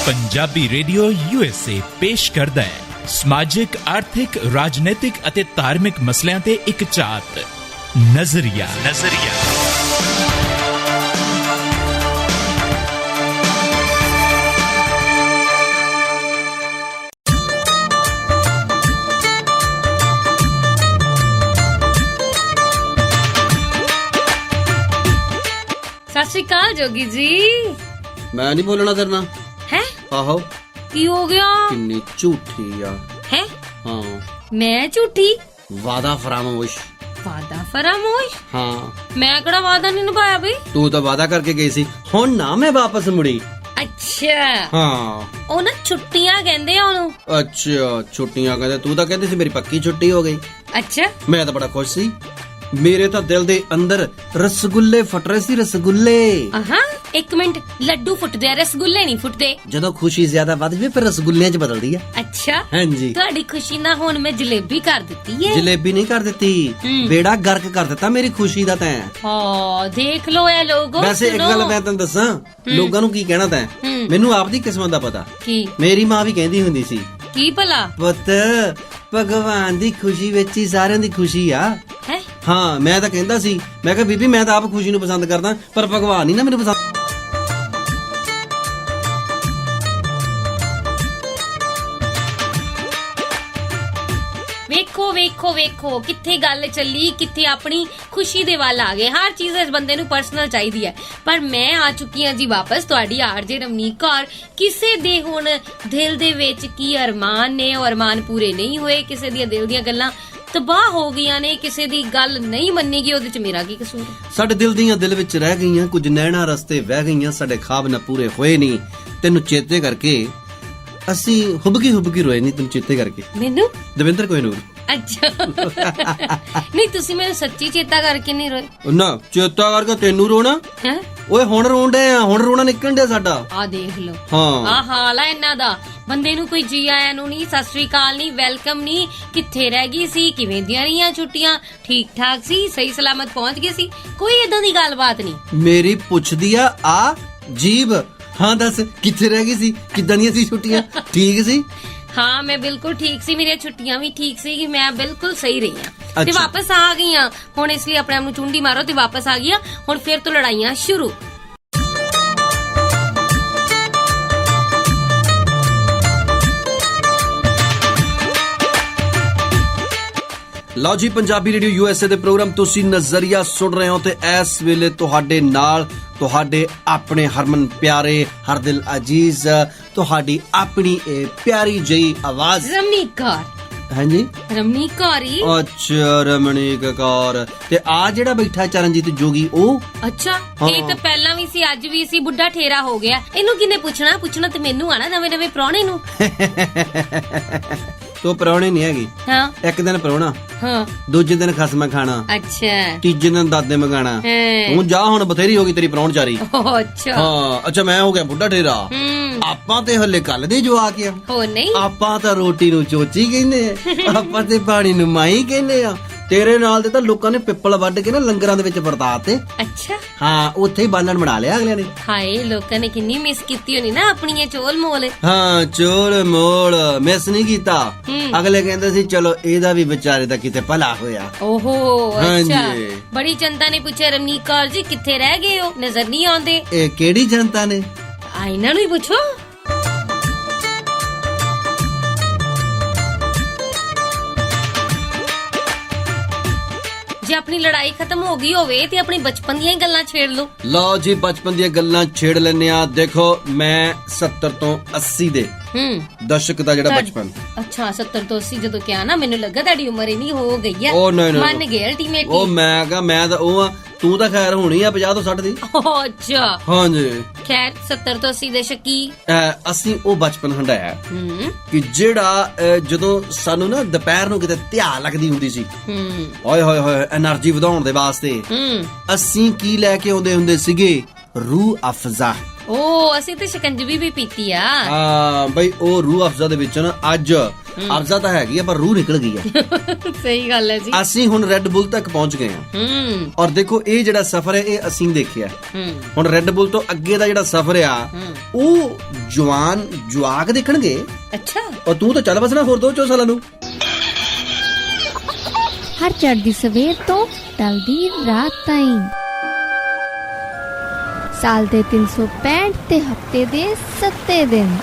Punjabi radio USA ਪੇਸ਼ ਕਰਦਾ ਹੈ ਸਮਾਜਿਕ, ਆਰਥਿਕ, ਰਾਜਨੀਤਿਕ ਅਤੇ ਧਾਰਮਿਕ ਮਸਲਿਆਂ ਤੇ ਇੱਕ ਝਾਤ ਨਜ਼ਰੀਆ। ਸਤਿ ਸ਼੍ਰੀ ਅਕਾਲ ਜੋਗੀ ਜੀ। ਮੈਂ ਨਹੀਂ ਬੋਲਣਾ ਤੇਰੇ ਨਾਲ। ਹੈ ਆਹੋ, ਕੀ ਹੋ ਗਿਆ? ਕਿੰਨੀ ਝੂਠੀ ਆ। ਹੈ ਹਾਂ, ਮੈਂ ਝੂਠੀ? ਵਾਦਾ ਫਰਾਮੋਸ਼। ਵਾਦਾ ਫਰਾਮੋਸ਼? ਹਾਂ, ਮੈਂ ਕਿਹੜਾ ਵਾਦਾ ਨਹੀਂ ਨਿਭਾਇਆ ਬਈ? ਤੂੰ ਤਾਂ ਵਾਦਾ ਕਰਕੇ ਗਈ ਸੀ, ਹੁਣ ਨਾ ਮੈਂ ਵਾਪਸ ਮੁੜੀ। ਅੱਛਾ, ਹਾਂ। ਉਹ ਨਾ ਛੁੱਟੀਆਂ ਕਹਿੰਦੇ ਆ ਉਹਨੂੰ। ਅੱਛਾ, ਛੁੱਟੀਆਂ ਕਹਿੰਦੇ? ਤੂੰ ਤਾਂ ਕਹਿੰਦੀ ਸੀ ਮੇਰੀ ਪੱਕੀ ਛੁੱਟੀ ਹੋ ਗਈ। ਅੱਛਾ, ਮੈਂ ਤਾਂ ਬੜਾ ਖੁਸ਼ ਸੀ। ਮੇਰੇ ਤਾਂ ਦਿਲ ਦੇ ਅੰਦਰ ਰਸਗੁੱਲੇ ਫਟ ਰਹੇ ਸੀ, ਰਸਗੁੱਲੇ। ਆਹਾਂ, ਇੱਕ ਮਿੰਟ, ਲੱਡੂ ਫੁੱਟਦੇ ਆ, ਰਸਗੁੱਲੇ ਨਹੀਂ ਫੁੱਟਦੇ। ਜਦੋਂ ਖੁਸ਼ੀ ਜ਼ਿਆਦਾ ਵੱਧ ਜਾਵੇ ਫਿਰ ਰਸਗੁੱਲਿਆਂ 'ਚ ਬਦਲਦੀ ਆ। ਅੱਛਾ, ਹਾਂਜੀ। ਤੁਹਾਡੀ ਖੁਸ਼ੀ ਨਾਲ ਹੁਣ ਮੈਂ ਜਲੇਬੀ ਕਰ ਦਿੱਤੀ ਹੈ। ਜਲੇਬੀ ਨਹੀਂ ਕਰ ਦਿੱਤੀ, ਬੇੜਾ ਗਰਕ ਕਰ ਦਿੱਤਾ ਮੇਰੀ ਖੁਸ਼ੀ ਦਾ ਤੈਂ। ਹਾਂ, ਦੇਖ ਲੋ ਇਹ ਲੋਗੋ। ਵੈਸੇ ਇੱਕ ਗੱਲ ਮੈਂ ਤੈਨੂੰ ਦੱਸਾਂ, ਲੋਕਾਂ ਨੂੰ ਕੀ ਕਹਿਣਾ ਤੈਂ, ਮੈਨੂੰ ਆਪਦੀ ਕਿਸਮਤ ਦਾ ਪਤਾ। ਕੀ? ਮੇਰੀ ਮਾਂ ਵੀ ਕਹਿੰਦੀ ਹੁੰਦੀ ਸੀ, ਕੀ ਭਲਾ? ਪੁੱਤ ਭਗਵਾਨ ਦੀ ਖੁਸ਼ੀ ਵਿੱਚ ਹੀ ਸਾਰਿਆਂ ਦੀ ਖੁਸ਼ੀ ਆ। ਹੈ? ਹਾਂ, ਮੈਂ ਤਾਂ ਕਹਿੰਦਾ ਸੀ, ਮੈਂ ਕਿਹਾ ਬੀਬੀ ਮੈਂ ਤਾਂ ਆਪ ਖੁਸ਼ੀ ਨੂੰ ਪਸੰਦ ਕਰਦਾ, ਪਰ ਭਗਵਾਨ ਹੀ ਨਾ ਮੈਨੂੰ ਪਸੰਦ। ਵੇਖੋ ਵੇਖੋ ਵੇਖੋ, ਕਿੱਥੇ ਗੱਲ ਚੱਲੀ, ਕਿੱਥੇ ਆਪਣੀ ਖੁਸ਼ੀ ਦੇ ਵੱਲ ਆ ਗਏ। ਹਰ ਚੀਜ਼ ਇਸ ਬੰਦੇ ਨੂੰ ਪਰਸਨਲ ਚਾਹੀਦੀ ਹੈ। ਪਰ ਮੈਂ ਆ ਚੁੱਕੀ ਹਾਂ ਜੀ ਵਾਪਸ, ਤੁਹਾਡੀ ਆਰਜੇ ਰਮਨੀਕ ਕੌਰ। ਕਿਸੇ ਦੇ ਹੁਣ ਦਿਲ ਦੇ ਵਿੱਚ ਕੀ ਅਰਮਾਨ ਨੇ, ਉਹ ਅਰਮਾਨ ਪੂਰੇ ਨਹੀਂ ਹੋਏ। ਕਿਸੇ ਦੀਆਂ ਦਿਲ ਦੀਆਂ ਗੱਲਾਂ ਤਬਾਹ ਹੋ ਗਈਆਂ ਨੇ, ਕਿਸੇ ਦੀ ਗੱਲ ਨਹੀਂ ਮੰਨੀ ਗਈ, ਉਹਦੇ ਚ ਮੇਰਾ ਕੀ ਕਸੂਰ? ਸਾਡੇ ਦਿਲ ਦੀਆਂ ਦਿਲ ਵਿੱਚ ਰਹਿ ਗਈਆਂ, ਕੁਝ ਨੈਣਾ ਰਸਤੇ ਵਹਿ ਗਈਆਂ, ਸਾਡੇ ਖਾਬ ਨਾ ਪੂਰੇ ਹੋਏ ਨਹੀਂ। ਤੈਨੂੰ ਚੇਤੇ ਕਰਕੇ ਅਸੀਂ ਹੁਬਕੀ ਰੋਏ ਨਹੀਂ, ਤੈਨੂੰ ਚੇਤੇ ਕਰਕੇ। ਮੈਨੂੰ? ਦਵਿੰਦਰ ਕੋਹਿਨੂਰ। ਅੱਛਾ, ਨਹੀਂ ਤੁਸੀਂ ਮੈਨੂੰ ਸੱਚੀ ਚੇਤਾ ਕਰਕੇ ਨਹੀਂ ਰੋਏ? ਨਾ, ਚੇਤਾ ਕਰਕੇ ਤੈਨੂੰ ਰੋਣਾ? ਹੈ ਓਏ ਹੁਣ ਰੋਣ ਡਏ ਆ, ਹੁਣ ਰੋਣਾ ਨਿਕਲਣ ਡਿਆ ਸਾਡਾ। ਆ ਦੇਖ ਲਓ, ਹਾਂ, ਆ ਹਾਲ ਆ ਇਹਨਾਂ ਦਾ। ਬੰਦੇ ਨੂੰ ਕੋਈ ਜੀ ਆਇਆਂ ਨੂੰ ਨਹੀਂ, ਸਤਿ ਸ੍ਰੀ ਅਕਾਲ ਨਹੀਂ, ਵੈਲਕਮ ਨਹੀਂ। ਕਿੱਥੇ ਰਹਿ ਗਈ ਸੀ, ਕਿਵੇਂ ਦੀਆਂ ਰਹੀਆਂ ਛੁੱਟੀਆਂ, ਠੀਕ ਠਾਕ ਸੀ, ਸਹੀ ਸਲਾਮਤ ਪਹੁੰਚ ਗਏ ਸੀ, ਕੋਈ ਏਦਾਂ ਦੀ ਗੱਲਬਾਤ ਨਹੀਂ। ਮੇਰੀ ਪੁੱਛਦੀ ਆ ਜੀਬ। ਹਾਂ ਦੱਸ, ਕਿੱਥੇ ਰਹਿ ਗਈ ਸੀ, ਕਿੱਦਾਂ ਦੀਆਂ ਸੀ ਛੁੱਟੀਆਂ? ਠੀਕ ਸੀ? ਹਾਂ, ਮੈਂ ਬਿਲਕੁਲ ਠੀਕ ਸੀ, ਮੇਰੀਆਂ ਛੁੱਟੀਆਂ ਵੀ ਠੀਕ ਸੀ, ਕਿ ਮੈਂ ਬਿਲਕੁਲ ਸਹੀ ਰਹੀ ਹਾਂ ਤੇ ਅੱਛਾ। ਵਾਪਸ ਆ ਗਈ ਹਾਂ ਹੁਣ। ਇਸ ਲਈ ਆਪਣੇ ਆਪ ਨੂੰ ਚੁੰਡੀ ਮਾਰੋ ਤੇ ਵਾਪਸ ਆ ਗਈ ਹੁਣ। ਫਿਰ ਤੋਂ ਲੜਾਈਆਂ ਸ਼ੁਰੂ। ਲਓ ਜੀ, ਪੰਜਾਬੀ ਰੇਡੀਓ USA ਦੇ ਪ੍ਰੋਗਰਾਮ ਤੁਸੀਂ ਨਜ਼ਰੀਆ ਸੁਣ ਰਹੇ ਹੋ ਤੇ ਇਸ ਵੇਲੇ ਤੁਹਾਡੇ ਨਾਲ ਤੁਹਾਡੇ ਆਪਣੇ ਹਰਮਨ ਪਿਆਰੇ, ਹਰ ਦਿਲ ਅਜੀਜ਼, ਤੁਹਾਡੀ ਆਪਣੀ ਇਹ ਪਿਆਰੀ ਜਿਹੀ ਆਵਾਜ਼ ਰਮਨੀਕ ਕੌਰ। ਹਾਂਜੀ, ਰਮਨੀਕ ਕੌਰ ਹੀ। ਅੱਛਾ, ਰਮਣੀਕ ਕੌਰ। ਤੇ ਆ ਜਿਹੜਾ ਬੈਠਾ ਚਰਨਜੀਤ ਜੋਗੀ, ਉਹ? ਅੱਛਾ, ਇਹ ਤਾਂ ਪਹਿਲਾਂ ਵੀ ਸੀ, ਅੱਜ ਵੀ ਸੀ, ਬੁੱਢਾ ਠੇਰਾ ਹੋ ਗਿਆ। ਇਹਨੂੰ ਕਿਨੇ ਪੁੱਛਣਾ ਤੇ ਮੈਨੂੰ ਆਣਾ, ਨਵੇਂ ਪ੍ਰਾਹੁਣੇ ਨੂੰ। ਤੂੰ ਪ੍ਰਾਹੁਣੇ ਨਹੀਂ ਹੈਗੀ। ਹਾਂ, ਇੱਕ ਦਿਨ ਪ੍ਰਾਹੁਣਾ, ਹਾਂ, ਦੂਜੇ ਦਿਨ ਖਸਮਾ ਖਾਣਾ, ਅੱਛਾ, ਤੀਜੇ ਦਿਨ ਦਾਦੇ ਮਗਾਣਾ। ਹਾਂ। ਤੂੰ ਜਾ, ਹੁਣ ਬਥੇਰੀ ਹੋ ਗਈ ਤੇਰੀ ਪ੍ਰਾਹੁਣਚਾਰੀ। ਅੱਛਾ। ਹਾਂ, ਅੱਛਾ, ਮੈਂ ਹੋ ਗਿਆ ਬੁੱਢਾ ਠੇਰਾ। ਆਪਾਂ ਤੇ ਹੱਲੇ ਕੱਲ ਦੇ ਜਵਾਕ ਆ। ਹੋ ਨਹੀਂ, ਆਪਾਂ ਤਾਂ ਰੋਟੀ ਨੂੰ ਚੋਚੀ ਕਹਿੰਦੇ ਆ, ਆਪਾਂ ਤੇ ਪਾਣੀ ਨੂੰ ਮਾਈ ਕਹਿੰਦੇ ਆ। ਤੇਰੇ ਨਾਲ ਦੇ ਤਾਂ ਲੋਕਾਂ ਨੇ ਪਿੱਪਲ ਵੱਢ ਕੇ ਨਾ ਲੰਗਰਾਂ ਦੇ ਵਿੱਚ ਵਰਤਾਤੇ। ਅੱਛਾ। ਹਾਂ, ਉੱਥੇ ਹੀ ਬਾਲਣ ਬਣਾ ਲਿਆ ਅਗਲਿਆਂ ਨੇ। ਹਾਏ, ਲੋਕਾਂ ਨੇ ਕਿੰਨੀ ਮਿਸ ਕੀਤੀ ਹੋਣੀ ਨਾ ਆਪਣੀ ਇਹ ਚੋਲ ਮੋਲ। ਹਾਂ, ਚੋਲ ਮੋਲ ਮਿਸ ਨਹੀਂ ਕੀਤਾ। ਅਗਲੇ ਕਹਿੰਦੇ ਸੀ ਚਲੋ ਇਹਦਾ ਵੀ ਵਿਚਾਰੇ ਦਾ ਕਿਤੇ ਭਲਾ ਹੋਇਆ। ਓਹੋ, ਅੱਛਾ। ਹਾਂਜੀ। ਬੜੀ ਜਨਤਾ ਨੇ ਪੁੱਛਿਆ, ਰਮਨੀਕ ਕੌਰ ਜੀ ਕਿੱਥੇ ਰਹਿ ਗਏ ਹੋ, ਨਜ਼ਰ ਨਹੀਂ ਆਉਂਦੇ। ਇਹ ਕਿਹੜੀ ਜਨਤਾ ਨੇ? ਆ ਇਹਨਾਂ ਨੂੰ ਹੀ ਪੁੱਛੋ। ਜੇ ਆਪਣੀ ਲੜਾਈ ਖਤਮ ਹੋ ਗਈ ਹੋਵੇ ਤੇ ਆਪਣੀ ਬਚਪਨ ਦੀਆਂ ਹੀ ਗੱਲਾਂ ਛੇੜ ਲਓ। ਲਓ ਜੀ, ਬਚਪਨ ਦੀਆਂ ਗੱਲਾਂ ਛੇੜ ਲੈਨੇ ਆ। ਦੇਖੋ, ਮੈਂ 70 ਤੋਂ 80 ਦੇ ਦਸ਼ਕ ਦਾ ਜਿਹੜਾ ਬਚਪਨ। ਅੱਛਾ, 70 ਤੋਂ 80 ਜਦੋਂ ਕਿਹਾ ਨਾ, ਮੈਨੂੰ ਲੱਗਾ ਤੁਹਾਡੀ ਉਮਰ ਇੰਨੀ ਹੋ ਗਈ ਆ। ਉਹ ਨਹੀਂ, ਮੰਨ ਗਏ ਅਲਟੀਮੇਟਲੀ। ਉਹ ਮੈਂ ਕਹਾ, ਮੈਂ ਤਾਂ ਉਹ ਆ, ਤੂੰ ਤਾਂ ਖੈਰ ਹੋਣੀ ਆ 50 ਤੋਂ 60 ਦੀ। ਅੱਛਾ, ਹਾਂਜੀ। ਖੈਰ, 70 ਤੋਂ 80 ਦੇ ਸ਼ੱਕੀ। ਅਸੀਂ ਉਹ ਬਚਪਨ ਹੰਡਾਇਆ ਕਿ ਜਿਹੜਾ ਜਦੋਂ ਸਾਨੂੰ ਨਾ ਦੁਪਹਿਰ ਨੂੰ ਕਿਤੇ ਧਿਆ ਲੱਗਦੀ ਹੁੰਦੀ ਸੀ, ਓਏ ਹੋਏ ਹੋਏ, એનર્ਜੀ ਵਧਾਉਣ ਦੇ ਵਾਸਤੇ ਅਸੀਂ ਕੀ ਲੈ ਕੇ ਆਉਂਦੇ ਹੁੰਦੇ ਸੀਗੇ? ਰੂਹ ਅਫਜ਼ਾ। ਓ, ਅਸੀਂ ਤੇ ਸ਼ਿਕੰਜਵੀ ਵੀ ਪੀਤੀ ਆ। ਹਾਂ ਬਈ, ਉਹ ਰੂਹ ਅਫਜ਼ਾ ਦੇ ਵਿੱਚ ਨਾ ਅੱਜ ਅਰਜ਼ਾ ਤਾਂ ਹੈਗੀ ਆ ਪਰ ਰੂਹ ਨਿਕਲ ਗਈ ਆ। ਸਹੀ ਗੱਲ ਹੈ ਜੀ। ਅਸੀਂ ਹੁਣ ਰੈੱਡ ਬੁੱਲ ਤੱਕ ਪਹੁੰਚ ਗਏ ਆ ਔਰ ਦੇਖੋ ਇਹ ਜਿਹੜਾ ਸਫ਼ਰ ਹੈ ਇਹ ਅਸੀਂ ਦੇਖਿਆ। ਹੁਣ ਰੈੱਡ ਬੁੱਲ ਤੋਂ ਅੱਗੇ ਦਾ ਜਿਹੜਾ ਸਫ਼ਰ ਆ ਉਹ ਜਵਾਨ ਜਵਾਕ ਦੇਖਣਗੇ। ਅੱਛਾ, ਔਰ ਤੂੰ ਤਾਂ ਚੱਲ ਬਸਣਾ ਹੋਰ 2-4 ਸਾਲਾਂ ਨੂੰ। ਹਰ ਚੜ੍ਹਦੀ ਸਵੇਰ ਤੋਂ ਢਲਦੀ ਰਾਤ ਤਾਈਂ, ਸਾਲ ਦੇ 365 ਤੇ ਹਫਤੇ ਦੇ 7 ਦਿਨ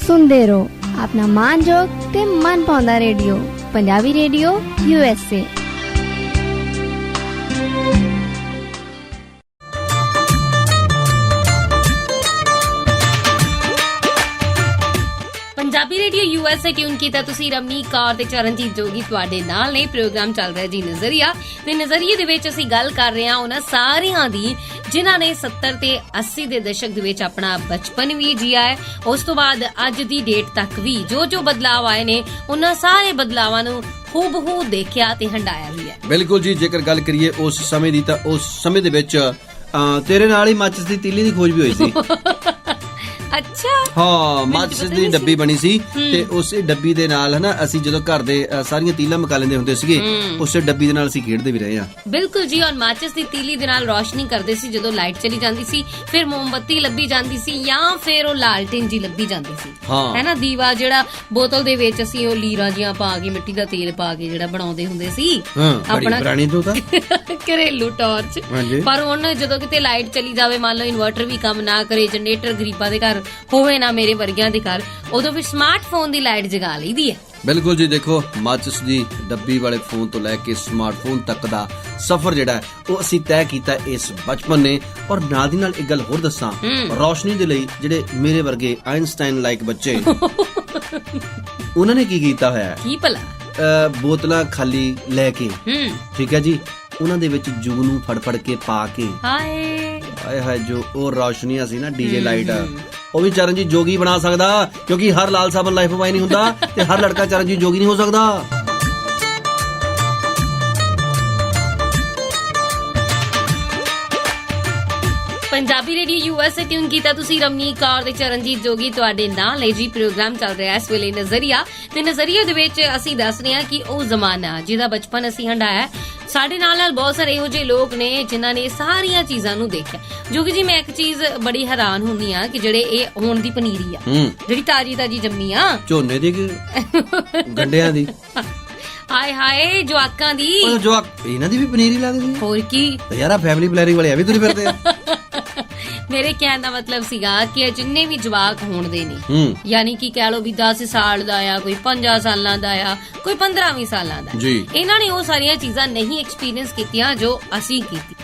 ਸੁਣਦੇ ਰਹੋ ਆਪਣਾ ਮਾਨਯੋਗ ਤੇ ਮਨ ਪਾਉਂਦਾ radio, Punjabi radio USA। Punjabi radio USA tune ਕੀਤਾ ਤੁਸੀਂ। ਰਮਨੀਕ ਕੌਰ ਤੇ ਚਰਨਜੀਤ ਜੋਗੀ ਤੁਹਾਡੇ ਨਾਲ ਨੇ। ਪ੍ਰੋਗਰਾਮ ਚੱਲ ਰਿਹਾ ਜੀ ਨਜ਼ਰੀਆ, ਤੇ ਨਜ਼ਰੀਏ ਦੇ ਵਿੱਚ ਅਸੀਂ ਗੱਲ ਕਰ ਰਹੇ ਹਾਂ ਉਹਨਾਂ ਸਾਰਿਆਂ ਦੀ ਜਿਨ੍ਹਾਂ ਨੇ 70 ਤੇ 80 ਦੇ ਦਸ਼ਕ ਦੇ ਵਿੱਚ ਆਪਣਾ ਬਚਪਨ ਵੀ ਜੀਆ ਹੈ। ਉਸ ਤੋਂ ਬਾਅਦ ਅੱਜ ਦੀ ਡੇਟ ਤੱਕ ਵੀ ਜੋ ਬਦਲਾਅ ਆਏ ਨੇ ਉਹਨਾਂ ਸਾਰੇ ਬਦਲਾਵਾਂ ਨੂੰ ਹੂਬਹੂ ਦੇਖਿਆ ਤੇ ਹੰਡਾਇਆ ਵੀ ਹੈ। ਬਿਲਕੁਲ ਜੀ, ਜੇਕਰ ਗੱਲ ਕਰੀਏ ਉਸ ਸਮੇਂ ਦੀ ਤਾਂ ਉਸ ਸਮੇਂ ਦੇ ਵਿੱਚ ਤੇਰੇ ਨਾਲ ਹੀ ਮਾਚਿਸ ਦੀ ਤੀਲੀ ਦੀ ਖੋਜ ਵੀ ਹੋਈ ਸੀ। ਅੱਛਾ, ਹਾਂ, ਮਾਚਿਸ ਦੀ ਡੱਬੀ ਬਣੀ ਸੀ ਤੇ ਉਸੇ ਡੱਬੀ ਦੇ ਨਾਲ ਹਨਾ ਅਸੀਂ ਜਦੋਂ ਘਰ ਦੇ ਸਾਰੀਆਂ ਤੀਲਾਂ ਮਕਾ ਲੈਂਦੇ ਹੁੰਦੇ ਸੀਗੇ, ਉਸੇ ਡੱਬੀ ਦੇ ਨਾਲ ਅਸੀਂ ਖੇਡਦੇ ਵੀ ਰਹੇ ਆ। ਬਿਲਕੁਲ ਜੀ, ਔਰ ਮਾਚਿਸ ਦੀ ਤੀਲੀ ਦੇ ਨਾਲ ਰੋਸ਼ਨੀ ਕਰਦੇ ਸੀ ਜਦੋਂ ਲਾਈਟ ਚਲੀ ਜਾਂਦੀ ਸੀ, ਫਿਰ ਮੋਮਬੱਤੀ ਲੱਭੀ ਜਾਂਦੀ ਸੀ ਜਾਂ ਫਿਰ ਉਹ ਲਾਲਟੇਨ ਜੀ ਲੱਭੀ ਜਾਂਦੀ ਸੀ, ਹੈ ਨਾ। ਦੀਵਾ ਜਿਹੜਾ ਬੋਤਲ ਦੇ ਵਿੱਚ ਅਸੀਂ ਉਹ ਲੀਰਾਂ ਜੀਆਂ ਪਾ ਕੇ ਮਿੱਟੀ ਦਾ ਤੇਲ ਪਾ ਕੇ ਜਿਹੜਾ ਬਣਾਉਂਦੇ ਹੁੰਦੇ ਸੀ ਆਪਣਾ ਪੁਰਾਣੀ ਤੋਂ ਤਾਂ ਘਰੇਲੂ ਟਾਰਚ। ਪਰ ਹੁਣ ਜਦੋਂ ਕਿਤੇ ਲਾਈਟ ਚਲੀ ਜਾਵੇ, ਮੰਨ ਲਓ ਇਨਵਰਟਰ ਵੀ ਕੰਮ ਨਾ ਕਰੇ, ਜਨਰੇਟਰ ਗਰੀਬਾਂ ਦੇ ਘਰ ਹੋਵੇ ਨਾ ਮੇਰੇ ਵਰਗਿਆਂ ਦੇ ਘਰ, ਉਦੋਂ ਫਿਰ ਸਮਾਰਟਫੋਨ ਦੀ ਲਾਈਟ ਜਗਾ ਲਈਦੀ ਹੈ। ਬਿਲਕੁਲ ਜੀ, ਦੇਖੋ ਮਾਚਿਸ ਦੀ ਡੱਬੀ ਵਾਲੇ ਫੋਨ ਤੋਂ ਲੈ ਕੇ ਸਮਾਰਟਫੋਨ ਤੱਕ ਦਾ ਸਫ਼ਰ ਜਿਹੜਾ ਉਹ ਅਸੀਂ ਤੈਅ ਕੀਤਾ ਇਸ ਬਚਪਨ ਨੇ। ਔਰ ਨਾਲ ਦੀ ਨਾਲ ਇੱਕ ਗੱਲ ਹੋਰ ਦੱਸਾਂ, ਰੋਸ਼ਨੀ ਦੇ ਲਈ ਜਿਹੜੇ ਮੇਰੇ ਵਰਗੇ ਆਇਨਸਟਾਈਨ ਲਾਈਕ ਬੱਚੇ ਉਹਨਾਂ ਨੇ ਕੀ ਕੀਤਾ ਹੋਇਆ, ਕੀ ਭਲਾ, ਬੋਤਲਾਂ ਖਾਲੀ ਲੈ ਕੇ, ਠੀਕ ਹੈ ਜੀ, ਉਹਨਾਂ ਦੇ ਵਿੱਚ ਜੂਗ ਨੂੰ ਫੜ ਕੇ ਪਾ ਕੇ, ਹਾਏ ਹਾਏ ਜੋ ਉਹ ਰੌਸ਼ਨੀਆਂ ਸੀ ਨਾ ਡੀਜੇ ਲਾਈਟ, ਉਹ ਵੀ ਚਰਨਜੀਤ ਜੋਗੀ ਬਣਾ ਸਕਦਾ, ਕਿਉਂਕਿ ਹਰ ਲਾਲ ਸਾਬਨ ਲਾਈਫ ਬਾਈ ਨਹੀਂ ਹੁੰਦਾ ਤੇ ਹਰ ਲੜਕਾ ਚਰਨਜੀਤ ਜੋਗੀ ਨਹੀਂ ਹੋ ਸਕਦਾ। ਪੰਜਾਬੀ ਰੇਡੀਓ USA ਟਿਊਨ ਕੀਤਾ ਤੁਸੀਂ। ਰਮਨੀਕ ਕੌਰ ਤੇ ਚਰਨਜੀਤ ਜੋਗੀ ਤੁਹਾਡੇ ਨਾਲ ਹੈ ਜੀ। ਪ੍ਰੋਗਰਾਮ ਚੱਲ ਰਿਹਾ ਇਸ ਵੇਲੇ ਨਜ਼ਰੀਆ, ਤੇ ਨਜ਼ਰੀਏ ਦੇ ਵਿੱਚ ਅਸੀਂ ਦੱਸ ਰਹੇ ਹਾਂ ਕਿ ਉਹ ਜ਼ਮਾਨਾ ਜਿਹਦਾ ਬਚਪਨ ਅਸੀਂ ਹੰਡਾਇਆ। ਸਾਡੇ ਨਾਲ ਬਹੁਤ ਸਾਰੇ ਇਹੋ ਜਿਹੇ ਲੋਕ ਨੇ ਜਿਨ੍ਹਾਂ ਨੇ ਸਾਰੀਆਂ ਚੀਜ਼ਾਂ ਨੂੰ ਦੇਖਿਆ। ਜੋਗੀ ਜੀ, ਮੈਂ ਇੱਕ ਚੀਜ਼ ਬੜੀ ਹੈਰਾਨ ਹੁੰਦੀ ਆ ਕਿ ਜਿਹੜੇ ਇਹ ਹੁਣ ਦੀ ਪਨੀਰੀ ਆ ਜਿਹੜੀ ਤਾਜੀ ਜੰਮੀ ਆ, ਝੋਨੇ ਦੀ ਕਿ ਗੰਡਿਆਂ ਦੀ, ਹਾਏ ਹਾਏ ਜਵਾਕਾਂ ਦੀ, ਜਵਾਕ ਇਹਨਾਂ ਦੀ ਵੀ ਪਨੀਰੀ ਲੱਗਦੀ ਹੈ। ਹੋਰ ਕੀ ਯਾਰਾ, ਫੈਮਿਲੀ ਪਲੈਨਿੰਗ ਵਾਲੇ ਆ ਵੀ ਤੁਰੇ ਫਿਰਦੇ ਆ। ਮੇਰੇ ਕਹਿਣ ਦਾ ਮਤਲਬ ਸੀਗਾ ਕਿ ਜਿੰਨੇ ਵੀ ਜਵਾਕ ਹੋਣ ਦੇ ਨੇ, ਯਾਨੀ ਕਿ ਕਹਿ ਲੋ ਵੀ 10 ਸਾਲ ਦਾ ਆ, ਕੋਈ 50 ਸਾਲਾਂ ਦਾ ਆ, ਕੋਈ 15 ਸਾਲਾਂ ਦਾ, ਇਹਨਾਂ ਨੇ ਉਹ ਸਾਰੀਆਂ ਚੀਜ਼ਾਂ ਨਹੀਂ ਐਕਸਪੀਰੀਅੰਸ ਕੀਤੀਆਂ ਜੋ ਅਸੀਂ ਕੀਤੀ।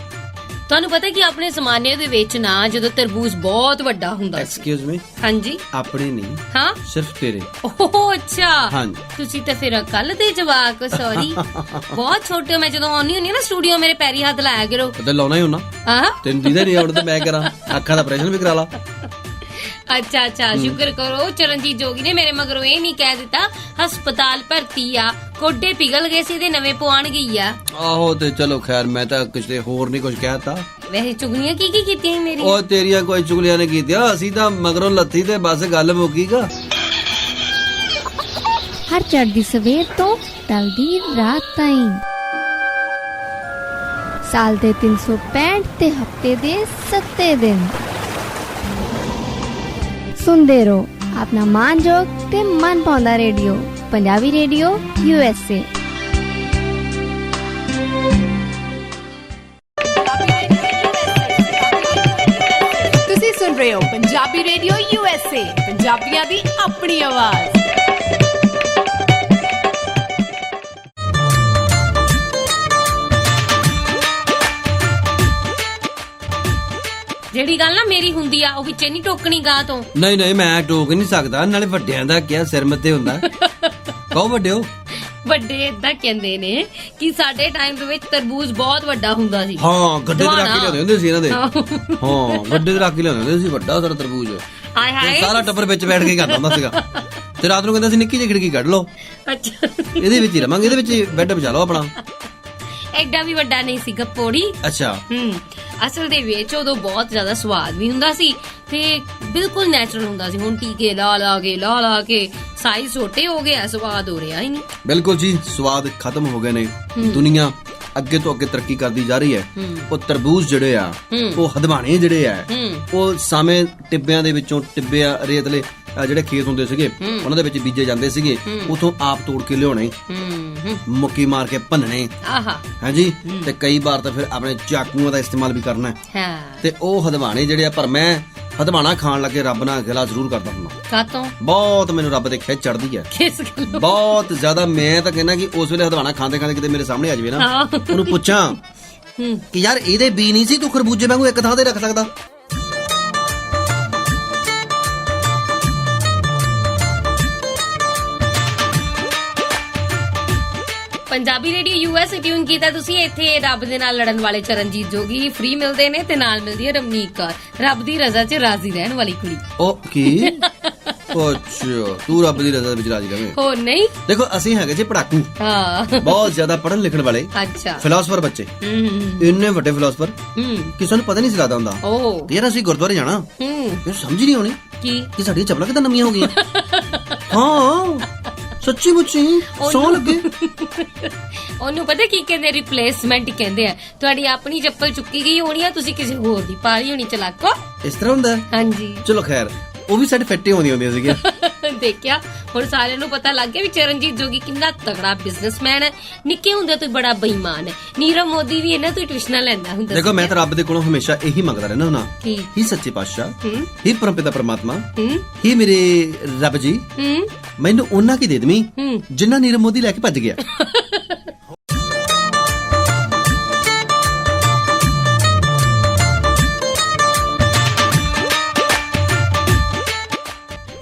ਤੁਹਾਨੂੰ ਪਤਾ ਕਿ ਆਪਣੇ ਜ਼ਮਾਨੇ ਦੇ ਵਿੱਚ ਨਾ ਜਦੋਂ ਤਰਬੂਜ ਬਹੁਤ ਵੱਡਾ ਹੁੰਦਾ ਸੀ, ਐਕਸਕਿਊਜ਼ ਮੀ, ਹਾਂਜੀ, ਆਪਣੇ ਨਹੀਂ, ਹਾਂ ਸਿਰਫ ਤੇਰੇ। ਓਹ ਅੱਛਾ, ਹਾਂਜੀ, ਤੁਸੀਂ ਤਾਂ ਫਿਰ ਕੱਲ ਦੇ ਜਵਾਕ, ਸੌਰੀ, ਬਹੁਤ ਛੋਟੇ ਹੋ। ਮੈਂ ਜਦੋਂ ਆਉਣੀ ਹੁੰਦੀ ਨਾ ਸਟੂਡੀਓ, ਮੇਰੇ ਪੈਰੀ ਹੱਥ ਲਾਇਆ ਕਰੋ। ਤੇ ਲਾਉਣਾ ਹੀ ਹੁੰਨਾ, ਤੈਨੂੰ ਦੀਦਾ ਨਹੀਂ ਆਉਣ ਤਾਂ ਮੈਂ ਕਰਾਂ, ਅੱਖਾਂ ਦਾ ਆਪਰੇਸ਼ਨ ਵੀ ਕਰਾ ਲਾ। ਅੱਛਾ, ਸ਼ੁਕਰ ਕਰੋ ਚਰਨਜੀਤ ਜੋਗੀ ਨੇ ਮੇਰੇ ਮਗਰੋਂ ਇਹ ਨਹੀਂ ਕਹਿ ਦਿੱਤਾ ਹਸਪਤਾਲ ਭਰਤੀ ਆ, ਕੋਡੇ ਪਿਘਲ ਗਏ ਸੀ ਤੇ ਨਵੇਂ ਪਵਾਣ ਗਈ ਆ। ਆਹੋ, ਤੇ ਚਲੋ ਖੈਰ, ਮੈਂ ਤਾਂ ਕਿਸੇ ਹੋਰ ਨਹੀਂ ਕੁਝ ਕਹਿਤਾ। ਵੈਸੇ ਚੁਗਲੀਆਂ ਕੀ ਕੀਤੀਆਂ ਮੇਰੀ? ਉਹ ਤੇਰੀਆਂ ਕੋਈ ਚੁਗਲੀਆਂ ਨੇ ਕੀਤੀਆਂ, ਅਸੀਂ ਤਾਂ ਮਗਰੋਂ ਲੱਥੀ ਤੇ ਬਸ ਗੱਲ ਮੁੱਕੀਗਾ। ਹਰ ਚੜ੍ਹਦੀ ਸਵੇਰ ਤੋਂ ਢਲਦੀ ਰਾਤ ਤਾਈਂ, ਸਾਲ ਦੇ 365 ਤੇ ਹਫਤੇ ਦੇ 7 ਦਿਨ ਸੁਣਦੇ ਰਹੋ ਆਪਣਾ ਮਾਨਯੋਗ ਤੇ ਮਨ ਪਾਉਂਦਾ ਰੇਡੀਓ, ਪੰਜਾਬੀ ਰੇਡੀਓ USA। ਤੁਸੀਂ ਸੁਣ ਰਹੇ ਹੋ ਪੰਜਾਬੀ ਰੇਡੀਓ USA, ਪੰਜਾਬੀਆਂ ਦੀ ਆਪਣੀ ਆਵਾਜ਼। ਜਿਹੜੀ ਗੱਲ ਨਾ ਮੇਰੀ ਹੁੰਦੀ ਆ ਉਹ ਵਿੱਚ ਨਹੀਂ ਟੋਕਣੀ ਗਾਂ ਤੋਂ। ਨਹੀਂ, ਮੈਂ ਟੋਕ ਨਹੀਂ ਸਕਦਾ, ਨਾਲੇ ਵੱਡਿਆਂ ਦਾ ਕਿਹਾ ਸਿਰ ਮੱਥੇ ਹੁੰਦਾ। ਕਹੋ ਵੱਡਿਓ। ਵੱਡੇ ਏਦਾਂ ਕਹਿੰਦੇ ਨੇ ਕਿ ਸਾਡੇ ਟਾਈਮ ਦੇ ਵਿੱਚ ਤਰਬੂਜ ਬਹੁਤ ਵੱਡਾ ਹੁੰਦਾ ਸੀ। ਹਾਂ, ਗੱਡੇ ਤੇ ਰੱਖ ਕੇ ਲਿਆਉਂਦੇ ਹੁੰਦੇ ਸੀ ਇਹਨਾਂ ਦੇ। ਹਾਂ, ਗੱਡੇ ਤੇ ਰੱਖ ਕੇ ਲਿਆਉਂਦੇ ਹੁੰਦੇ ਸੀ ਵੱਡਾ ਸਾਰਾ ਤਰਬੂਜ। ਹਾਏ ਹਾਏ, ਸਾਰਾ ਟੱਬਰ ਵਿੱਚ ਬੈਠ ਕੇ ਖਾਂਦਾ ਹੁੰਦਾ ਸੀਗਾ ਤੇ ਰਾਤ ਨੂੰ ਕਹਿੰਦਾ ਸੀ ਨਿੱਕੀ ਜਿਹੀ ਖਿੜਕੀ ਕੱਢ ਲਓ, ਅੱਛਾ, ਇਹਦੇ ਵਿੱਚ ਹੀ ਰਵਾਂਗੇ, ਇਹਦੇ ਵਿੱਚ ਬੈੱਡ ਵਿਛਾ ਲਓ ਆਪਣਾ। ਐਡਾ ਵੀ ਵੱਡਾ ਨਹੀਂ ਸੀ ਪਕੌੜੀ। ਅੱਛਾ ਅਸਲ ਦੇ ਵਿੱਚ ਉਦੋਂ ਬਹੁਤ ਜ਼ਿਆਦਾ ਸਵਾਦ ਵੀ ਹੁੰਦਾ ਸੀ ਤੇ ਬਿਲਕੁਲ ਨੈਚੁਰਲ ਹੁੰਦਾ ਸੀ। ਹੁਣ ਟੀਕੇ ਲਾ ਕੇ ਸਾਈਜ਼ ਛੋਟੇ ਹੋ ਗਏ, ਸਵਾਦ ਹੋ ਰਿਹਾ ਹੀ ਨਹੀਂ। ਬਿਲਕੁਲ ਜੀ, ਸਵਾਦ ਖਤਮ ਹੋ ਗਏ ਨੇ। ਦੁਨੀਆ ਅੱਗੇ ਤੋਂ ਅੱਗੇ ਤਰੱਕੀ ਕਰਦੀ ਜਾ ਰਹੀ ਹੈ। ਉਹ ਤਰਬੂਜ ਜਿਹੜੇ ਆ, ਉਹ ਹਦਵਾਣੇ ਜਿਹੜੇ ਆ, ਉਹ ਸਾਵੇਂ ਟਿੱਬਿਆਂ ਦੇ ਵਿੱਚੋਂ ਟਿੱਬਿਆ ਰੇਤਲੇ ਜਿਹੜੇ ਖੇਤ ਹੁੰਦੇ ਸੀਗੇ ਉਹਨਾਂ ਦੇ ਵਿੱਚ ਬੀਜੇ ਜਾਂਦੇ ਸੀਗੇ, ਉਥੋਂ ਆਪ ਤੋੜ ਕੇ ਲਿਆਉਣੇ, ਮੁੱਕੀ ਮਾਰ ਕੇ ਭੰਨਣੇ। ਹਾਂਜੀ, ਤੇ ਕਈ ਵਾਰ ਤਾਂ ਫਿਰ ਆਪਣੇ ਚਾਕੂਆਂ ਦਾ ਇਸਤੇਮਾਲ ਵੀ ਕਰਨਾ। ਤੇ ਉਹ ਹਦਵਾਣੇ ਜਿਹੜੇ ਆ, ਪਰ ਮੈਂ ਹਦਵਾਣਾ ਖਾਣ ਲੱਗੇ ਰੱਬ ਨਾਲ ਗਿਲਾ ਜ਼ਰੂਰ ਕਰਦਾ ਹੁੰਦਾ। ਕਾਤੋਂ? ਬਹੁਤ ਮੈਨੂੰ ਰੱਬ ਤੇ ਖਿੱਚ ਚੜਦੀ ਹੈ, ਕਿਸ ਗੱਲੋਂ? ਬਹੁਤ ਜ਼ਿਆਦਾ। ਮੈਂ ਤਾਂ ਕਹਿੰਦਾ ਕਿ ਉਸ ਵੇਲੇ ਹਦਵਾਣਾ ਖਾਂਦੇ ਕਿਤੇ ਮੇਰੇ ਸਾਹਮਣੇ ਆ ਜਾਵੇ ਨਾ, ਉਹਨੂੰ ਪੁੱਛਾਂ ਕਿ ਯਾਰ ਇਹਦੇ ਬੀ ਨਹੀਂ ਸੀ, ਤੂੰ ਖਰਬੂਜੇ ਵਾਂਗੂ ਇੱਕ ਥਾਂ ਤੇ ਰੱਖ ਸਕਦਾ? ਪੰਜਾਬੀ ਰੇਡੀਓ ਯੂਐਸ ਟਿਊਨ ਕੀਤਾ ਤੁਸੀਂ। ਇੱਥੇ ਰੱਬ ਦੇ ਨਾਲ ਲੜਨ ਵਾਲੇ ਚਰਨਜੀਤ ਜੋਗੀ ਫ੍ਰੀ ਮਿਲਦੇ ਨੇ ਤੇ ਨਾਲ ਮਿਲਦੀ ਹੈ ਰਮਨੀਕ ਕੌਰ, ਰੱਬ ਦੀ ਰਜ਼ਾ 'ਚ ਰਾਜ਼ੀ ਰਹਿਣ ਵਾਲੀ ਕੁੜੀ। ਉਹ ਕੀ? ਅੱਛਾ, ਤੂੰ ਰੱਬ ਦੀ ਰਜ਼ਾ ਵਿੱਚ ਰਾਜ਼ੀ ਰਵੇਂ? ਹੋ ਨਹੀਂ। ਦੇਖੋ ਅਸੀਂ ਹੈਗੇ ਜੀ ਪੜਾਕੂ, ਬਹੁਤ ਜ਼ਿਆਦਾ ਪੜ੍ਹਨ ਲਿਖਣ ਵਾਲੇ, ਅੱਛਾ, ਫਿਲਾਸਫਰ ਬੱਚੇ, ਇੰਨੇ ਵੱਡੇ ਫਿਲਾਸਫਰ ਕਿ ਸਾਨੂੰ ਪਤਾ ਨਹੀਂ ਸੀ ਲੱਗਦਾ ਹੁੰਦਾ। ਯਾਰ ਅਸੀਂ ਗੁਰਦੁਆਰੇ ਜਾਣਾ, ਮੈਨੂੰ ਸਮਝ ਹੀ ਨਹੀਂ ਆਉਣੀ ਕਿ ਸਾਡੀਆਂ ਚੱਪਲਾਂ ਕਿੱਦਾਂ ਨਵੀਆਂ ਹੋ ਗਈਆਂ। ਹਾਂ ਸੱਚੀ ਮੁੱਚੀ ਸੌ ਲੱਗੇ। ਉਹਨੂੰ ਪਤਾ ਕੀ ਕਹਿੰਦੇ? ਰਿਪਲੇਸਮੈਂਟ ਕਹਿੰਦੇ ਆ। ਤੁਹਾਡੀ ਆਪਣੀ ਚੱਪਲ ਚੁੱਕੀ ਗਈ ਹੋਣੀ ਆ, ਤੁਸੀਂ ਕਿਸੇ ਹੋਰ ਦੀ ਪਾ ਲਈ ਹੋਣੀ। ਚਲਾਕੋ ਇਸ ਤਰ੍ਹਾਂ ਹੁੰਦਾ। ਹਾਂਜੀ, ਚਲੋ ਖੈਰ, ਉਹ ਵੀ ਸਾਡੇ ਫੱਟੇ ਹੁੰਦੀਆਂ ਸੀਗੀਆਂ। ਦੇਖਿਆ, ਹੁਣ ਸਾਰਿਆਂ ਨੂੰ ਪਤਾ ਲੱਗ ਗਿਆ ਵੀ ਚਰਨਜੀਤ ਜੋਗੀ ਕਿੰਨਾ ਤਗੜਾ ਬਿਜ਼ਨਸਮੈਨ ਹੈ। ਨਿੱਕੇ ਹੁੰਦੇ ਤੋਂ ਬੜਾ ਬੇਈਮਾਨ ਹੈ। ਨੀਰਵ ਮੋਦੀ ਵੀ ਇਹਨਾਂ ਤੋਂ ਟਿਊਸ਼ਨਾਂ ਲੈਂਦਾ ਹੁੰਦਾ। ਦੇਖੋ ਮੈਂ ਤਾਂ ਰੱਬ ਦੇ ਕੋਲੋਂ ਹਮੇਸ਼ਾ ਇਹੀ ਮੰਗਦਾ ਰਹਿਣਾ ਹੁਣਾ, ਹੀ ਸੱਚੇ ਪਾਤਸ਼ਾਹ, ਹੀ ਪਰਮਪਿਤਾ ਪਰਮਾਤਮਾ, ਹੀ ਮੇਰੇ ਰੱਬ ਜੀ, ਮੈਨੂੰ ਉਹਨਾਂ ਕੀ ਦੇ ਦੇਵੀਂ ਜਿੰਨਾ ਨੀਰਵ ਮੋਦੀ ਲੈ ਕੇ ਭੱਜ ਗਿਆ।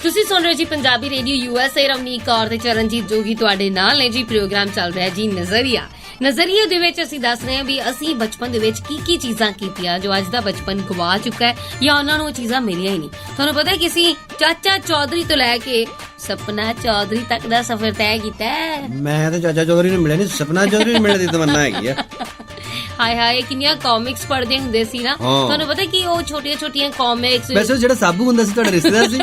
ਤੁਸੀਂ ਸੁਣ ਰਹੇ ਜੀ ਪੰਜਾਬੀ ਰੇਡੀਓ ਯੂਐਸਏ। ਰਮਨੀਕ ਕੌਰ ਤੇ ਚਰਨਜੀਤ ਜੋਗੀ ਤੁਹਾਡੇ ਨਾਲ ਨੇ ਜੀ। ਪ੍ਰੋਗਰਾਮ ਚੱਲ ਰਿਹਾ ਜੀ ਨਜ਼ਰੀਆ। ਨਜ਼ਰੀਏ ਦੇ ਵਿੱਚ ਅਸੀਂ ਦੱਸ ਰਹੇ ਹਾਂ ਵੀ ਅਸੀਂ ਬਚਪਨ ਦੇ ਵਿੱਚ ਕੀ ਚੀਜ਼ਾਂ ਕੀਤੀਆਂ ਜੋ ਅੱਜ ਦਾ ਬਚਪਨ ਗਵਾ ਚੁੱਕਾ ਹੈ ਜਾਂ ਉਹਨਾਂ ਨੂੰ ਉਹ ਚੀਜ਼ਾਂ ਮਿਲੀਆਂ ਹੀ ਨਹੀਂ। ਤੁਹਾਨੂੰ ਪਤਾ ਹੈ ਕਿ ਅਸੀਂ ਚਾਚਾ ਚੌਧਰੀ ਤੋਂ ਲੈ ਕੇ ਸਪਨਾ ਚੌਧਰੀ ਤੱਕ ਦਾ ਸਫ਼ਰ ਤੈਅ ਕੀਤਾ ਹੈ। ਮੈਂ ਤਾਂ ਚਾਚਾ ਚੌਧਰੀ ਨੂੰ ਮਿਲਿਆ ਨਹੀਂ, ਸਪਨਾ ਚੌਧਰੀ ਨੂੰ ਮਿਲਣ ਦੀ ਤਮੰਨਾ ਹੈਗੀ ਆ। ਹਾਏ ਹਾਏ, ਕਿੰਨੀਆਂ ਕਾਮਿਕਸ ਪੜ੍ਹਦੇ ਹੁੰਦੇ ਸੀ ਨਾ। ਤੁਹਾਨੂੰ ਪਤਾ ਕਿ ਉਹ ਛੋਟੀਆਂ ਕਾਮਿਕਸ। ਵੈਸੇ ਜਿਹੜਾ ਸਾਬੂ ਹੁੰਦਾ ਸੀ ਤੁਹਾਡਾ ਰਿਸ਼ਤੇਦਾਰ ਸੀ?